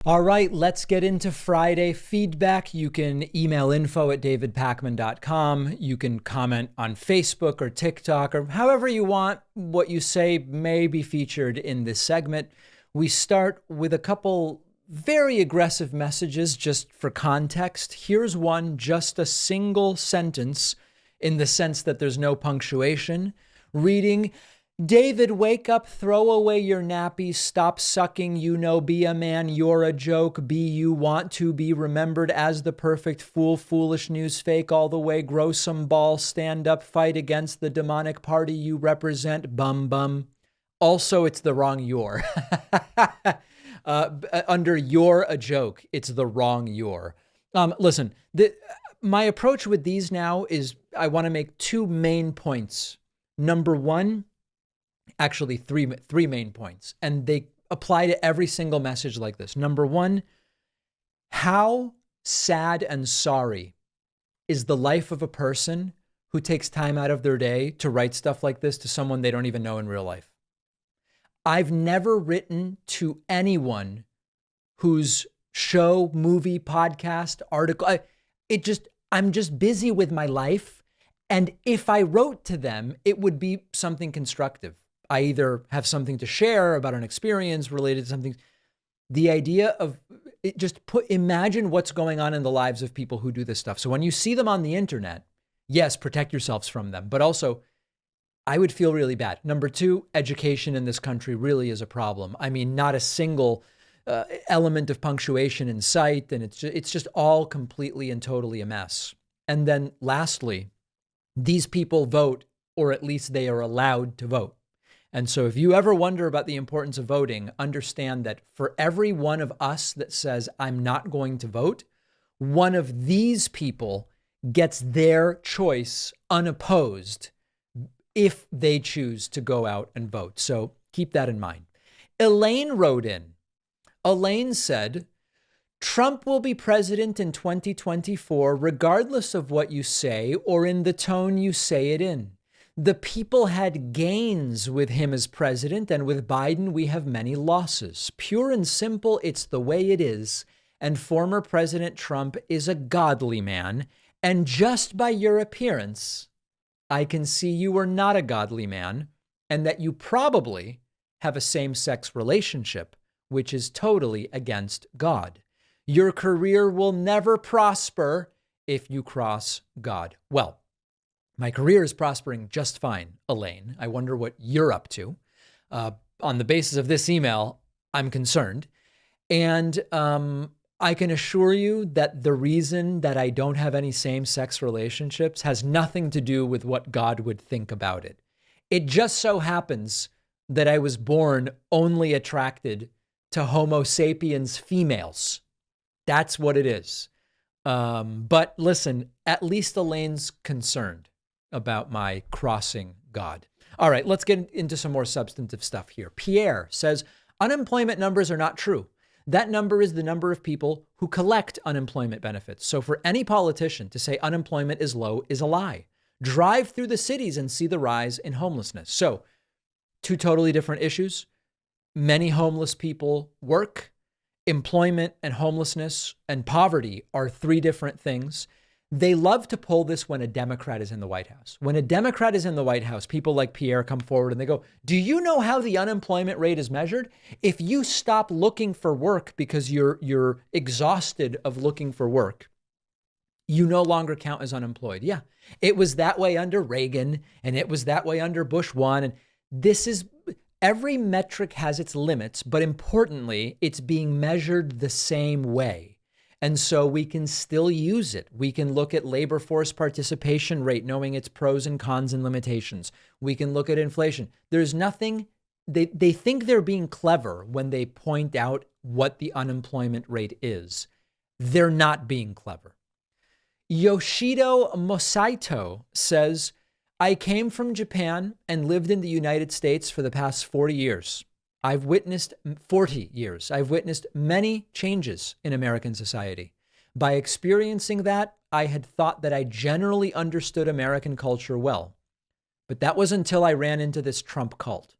All right, let's get into Friday feedback. You can email info@davidpakman.com. You can comment on Facebook or TikTok or however you want. What you say may be featured in this segment. We start with a couple very aggressive messages just for context. Here's one, just a single sentence in the sense that there's no punctuation. Reading, David, wake up, throw away your nappies, stop sucking, be a man, you're a joke, you want to be remembered as the perfect fool, foolish news fake all the way, grow some balls, stand up, fight against the demonic party you represent, bum bum. Also, it's the wrong you're. Under you're a joke, it's the wrong you're. Listen, my approach with these now is I want to make two main points. Number one, actually three main points, and they apply to every single message like this. Number one, how sad and sorry is the life of a person who takes time out of their day to write stuff like this to someone they don't even know in real life. I've never written to anyone whose show, movie, podcast, article, I'm just busy with my life. And if I wrote to them, it would be something constructive. I either have something to share about an experience related to something. The idea of it, imagine what's going on in the lives of people who do this stuff. So when you see them on the internet, yes, protect yourselves from them, but also I would feel really bad. Number two, education in this country really is a problem. I mean, not a single element of punctuation in sight, and it's just all completely and totally a mess. And then lastly, these people vote, or at least they are allowed to vote. And so if you ever wonder about the importance of voting, understand that for every one of us that says, I'm not going to vote, one of these people gets their choice unopposed if they choose to go out and vote. So keep that in mind. Elaine wrote in. Elaine said, Trump will be president in 2024, regardless of what you say or in the tone you say it in. The people had gains with him as president, and with Biden, we have many losses. Pure and simple, it's the way it is. And former President Trump is a godly man. And just by your appearance, I can see you are not a godly man, and that you probably have a same-sex relationship, which is totally against God. Your career will never prosper if you cross God. Well, my career is prospering just fine, Elaine. I wonder what you're up to. On the basis of this email, I'm concerned. And I can assure you that the reason that I don't have any same-sex relationships has nothing to do with what God would think about it. It just so happens that I was born only attracted to Homo sapiens females. That's what it is. But listen, at least Elaine's concerned about my crossing God. All right, let's get into some more substantive stuff here. Pierre says, unemployment numbers are not true. That number is the number of people who collect unemployment benefits. So for any politician to say unemployment is low is a lie. Drive through the cities and see the rise in homelessness. So two totally different issues. Many homeless people work. Employment and homelessness and poverty are three different things. They love to pull this when a Democrat is in the White House. When a Democrat is in the White House, people like Pierre come forward and they go, do you know how the unemployment rate is measured? If you stop looking for work because you're exhausted of looking for work, you no longer count as unemployed. Yeah, it was that way under Reagan, and it was that way under Bush 1. And this is, every metric has its limits, but importantly, it's being measured the same way. And so we can still use it. We can look at labor force participation rate, knowing its pros and cons and limitations. We can look at inflation. There's nothing, they think they're being clever when they point out what the unemployment rate is. They're not being clever. Yoshido Mosaito says, I came from Japan and lived in the United States for the past 40 years. I've witnessed 40 years. I've witnessed many changes in American society. By experiencing that, I had thought that I generally understood American culture well. But that was until I ran into this Trump cult.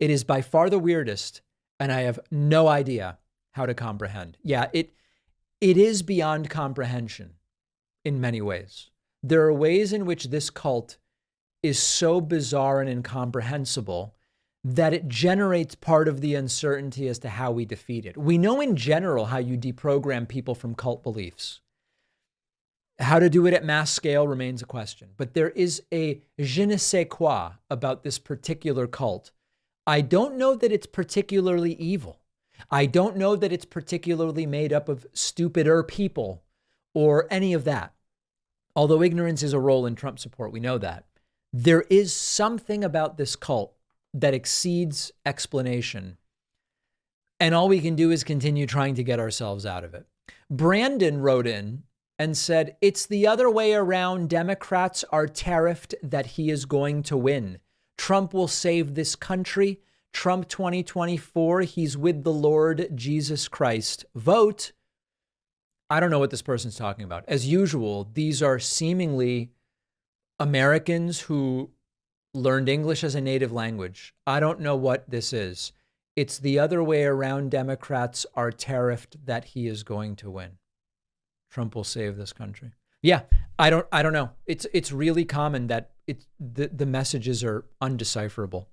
It is by far the weirdest, and I have no idea how to comprehend. Yeah, it is beyond comprehension in many ways. There are ways in which this cult is so bizarre and incomprehensible that it generates part of the uncertainty as to how we defeat it. We know in general how you deprogram people from cult beliefs. How to do it at mass scale remains a question. But there is a je ne sais quoi about this particular cult. I don't know that it's particularly evil. I don't know that it's particularly made up of stupider people or any of that. Although ignorance is a role in Trump support, we know that. There is something about this cult that exceeds explanation. And all we can do is continue trying to get ourselves out of it. Brandon wrote in and said, it's the other way around. Democrats are tariffed that he is going to win. Trump will save this country. Trump 2024, he's with the Lord Jesus Christ. Vote. I don't know what this person's talking about. As usual, these are seemingly Americans who learned English as a native language. I don't know what this is. It's the other way around. Democrats are tariffed that he is going to win. Trump will save this country. Yeah, I don't know. It's really common that the messages are undecipherable.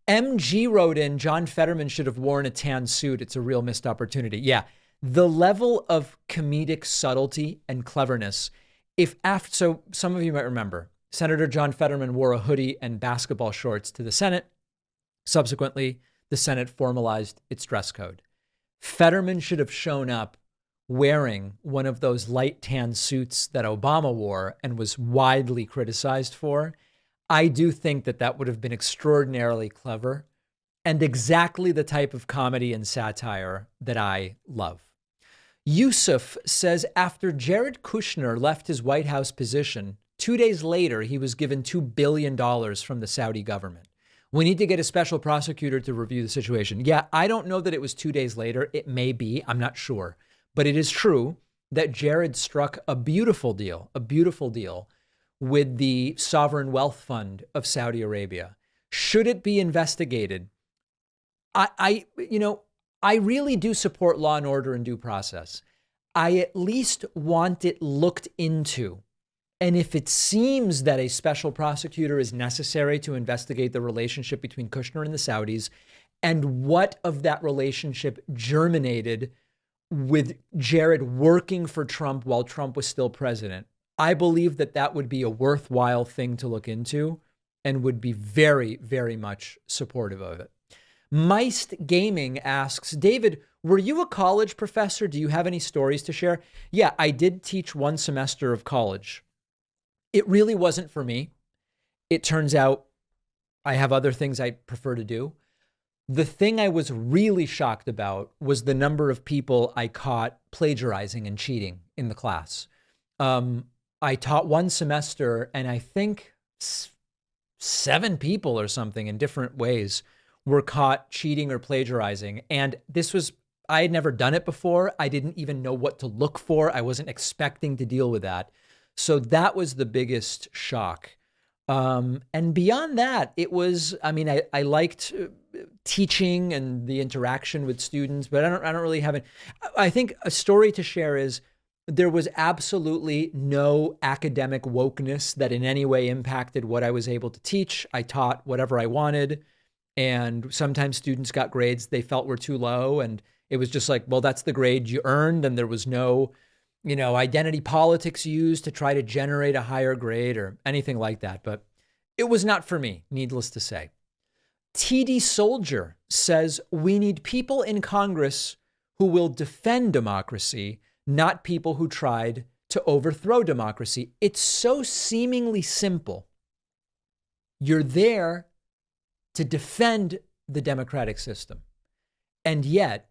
MG wrote in, John Fetterman should have worn a tan suit. It's a real missed opportunity. Yeah, the level of comedic subtlety and cleverness. So some of you might remember, Senator John Fetterman wore a hoodie and basketball shorts to the Senate. Subsequently, the Senate formalized its dress code. Fetterman should have shown up wearing one of those light tan suits that Obama wore and was widely criticized for. I do think that would have been extraordinarily clever and exactly the type of comedy and satire that I love. Yusuf says, after Jared Kushner left his White House position, 2 days later, he was given $2 billion from the Saudi government. We need to get a special prosecutor to review the situation. Yeah, I don't know that it was 2 days later. It may be. I'm not sure. But it is true that Jared struck a beautiful deal with the Sovereign Wealth Fund of Saudi Arabia. Should it be investigated? I really do support law and order and due process. I at least want it looked into. And if it seems that a special prosecutor is necessary to investigate the relationship between Kushner and the Saudis and what of that relationship germinated with Jared working for Trump while Trump was still president, I believe that would be a worthwhile thing to look into and would be very, very much supportive of it. Meist Gaming asks, David, were you a college professor? Do you have any stories to share? Yeah, I did teach one semester of college. It really wasn't for me. It turns out I have other things I prefer to do. The thing I was really shocked about was the number of people I caught plagiarizing and cheating in the class. I taught one semester, and I think 7 people or something in different ways were caught cheating or plagiarizing. And I had never done it before. I didn't even know what to look for. I wasn't expecting to deal with that. So that was the biggest shock. And beyond that, it was, I liked teaching and the interaction with students, but I don't really have it. I think a story to share is there was absolutely no academic wokeness that in any way impacted what I was able to teach. I taught whatever I wanted. And sometimes students got grades they felt were too low. And it was just like, well, that's the grade you earned. And there was no, identity politics used to try to generate a higher grade or anything like that. But it was not for me, needless to say. TD Soldier says, we need people in Congress who will defend democracy, not people who tried to overthrow democracy. It's so seemingly simple. You're there to defend the democratic system. And yet,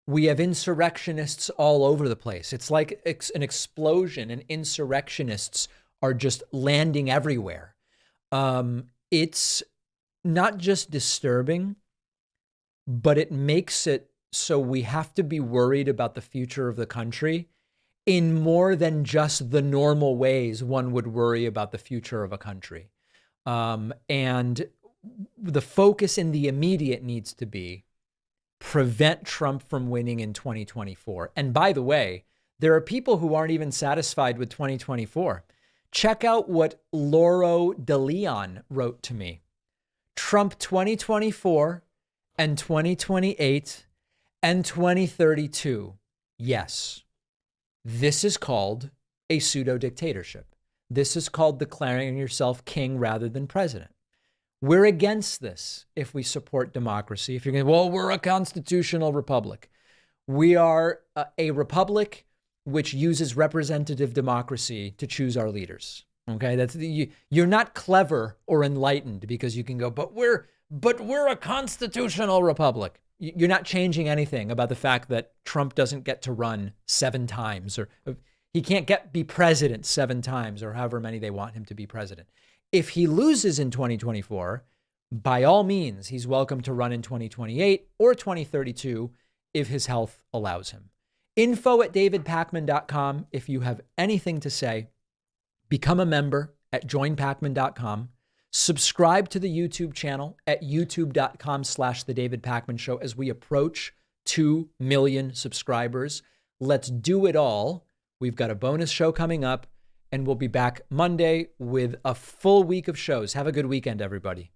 we have insurrectionists all over the place. It's like an explosion, and insurrectionists are just landing everywhere. It's not just disturbing, but it makes it so we have to be worried about the future of the country in more than just the normal ways one would worry about the future of a country. And the focus in the immediate needs to be prevent Trump from winning in 2024. And by the way, there are people who aren't even satisfied with 2024. Check out what Lauro DeLeon wrote to me. Trump 2024 and 2028 and 2032. Yes, this is called a pseudo dictatorship. This is called declaring yourself king rather than president. We're against this if we support democracy. If you're going, well, we're a constitutional republic. We are a republic which uses representative democracy to choose our leaders. Okay, you're not clever or enlightened because you can go, but we're a constitutional republic. You're not changing anything about the fact that Trump doesn't get to run 7 times, or he can't be president 7 times, or however many they want him to be president. If he loses in 2024, by all means, he's welcome to run in 2028 or 2032 if his health allows him. info@davidpakman.com. If you have anything to say, become a member at joinpakman.com. Subscribe to the YouTube channel at youtube.com/The David Pakman Show as we approach 2 million subscribers. Let's do it all. We've got a bonus show coming up, and we'll be back Monday with a full week of shows. Have a good weekend, everybody.